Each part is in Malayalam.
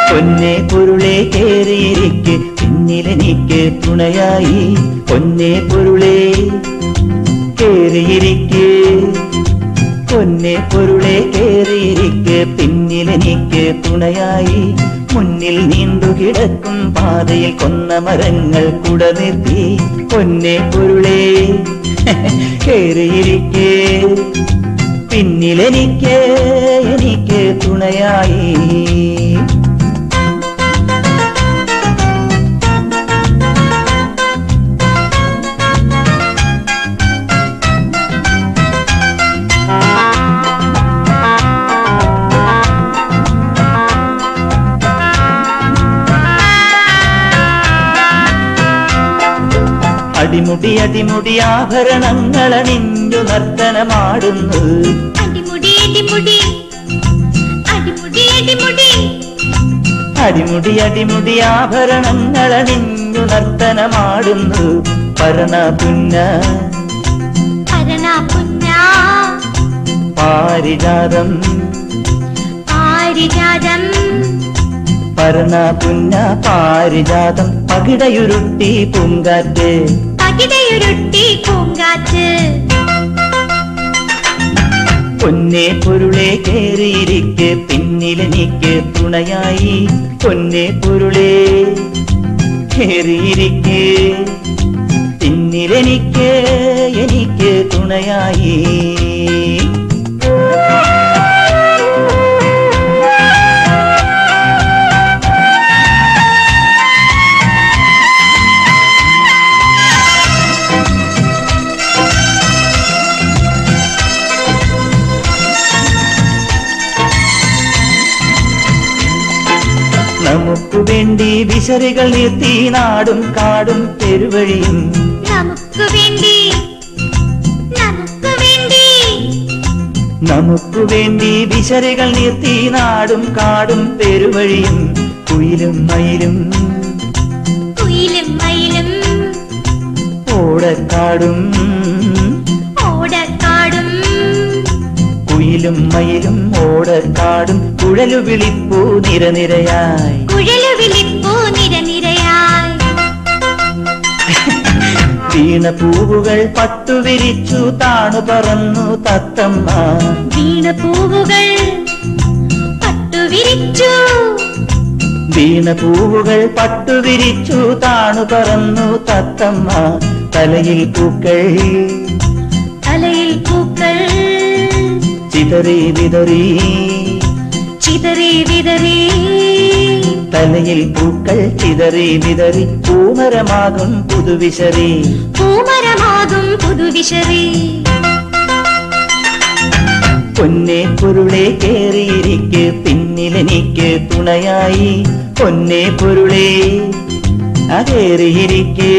പൊന്നേ പൊരുളേ കേറിയിരിക്ക് പിന്നിലെനിക്ക് തുണയായി. പൊന്നേ പൊരുളേ കേറിയിരിക്ക്, പൊന്നേ പൊരുളേ കേറിയിരിക്ക് പിന്നിലെനിക്ക് തുണയായി. മുന്നിൽ നീണ്ടുകിടക്കും പാതയിൽ കൊന്ന മരങ്ങൾ കുടനിർത്തി. പൊന്നേ പൊരുളേ കേറിയിരിക്ക് പിന്നിലെനിക്ക് എനിക്ക് തുണയായി. അടിമുടി അടിമുടി ആഭരണങ്ങൾ അണിഞ്ഞു നർത്തനമാടുന്നു. അടിമുടി അടിമുടി അടിമുടി അടിമുടി അടിമുടി അടിമുടി ആഭരണങ്ങൾ അണിഞ്ഞു നർത്തനമാടുന്നു. പരണ പുന്ന പരണ പുന്ന പാരിജാതം പാരിജാതം പരണ പുന്ന പാരിജാതം പകിടയുരുട്ടി പൂങ്കാറ്റ് പകിടയുരുട്ടി പൂങ്കാറ്റ്. പൊന്നേ പൊരുളേ കേറിയിരിക്ക് പിന്നിലെനിക്ക് തുണയായി. പൊന്നേ പൊരുളേ കേറിയിരിക്ക് പിന്നിലെനിക്ക് എനിക്ക് തുണയായി. നമുക്കു വേണ്ടി വിശറികൾ നിർത്തി നാടും കാടും തെരുവഴിയും. നമുക്ക് വേണ്ടി നമുക്ക് വേണ്ടി നമുക്കു വേണ്ടി വിശറികൾ നിർത്തി നാടും കാടും തെരുവഴിയും. കുയിലും മയിലും കുയിലും മയിലും ഓടക്കാടും ഓടക്കാടും കുയിലും മയിലും ഓടക്കാടും കുഴലു വിളിപ്പൂ നിരനിരയായി. കുഴലു വിളിപ്പൂ നിരനിരയായി. വീണ പൂവുകൾ പട്ടുവിരിച്ചു താണു പറന്നു തത്തമ്മ. വീണ പൂവുകൾ പട്ടുവിരിച്ചു വീണ പൂവുകൾ പട്ടുവിരിച്ചു താണു പറന്നു തത്തമ്മ. തലയിൽ പൂക്കൾ തലയിൽ പൂക്കൾ ചിതറി വിതറി ചിതറി വിതറി. തലയിൽ പൂക്കൾ ചിതറി വിതറി പൂമരമാകും പുതുവിശറി പൂമരമാകും പുതുവിശറി. പൊന്നേ പൊരുളേ കേറിയിരിക്ക് പിന്നിലെനിക്ക് തുണയായി. പൊന്നേ പൊരുളേ കേറിയിരിക്ക്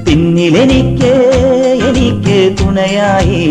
പിന്നിലെനിക്ക് എനിക്ക് തുണയായി.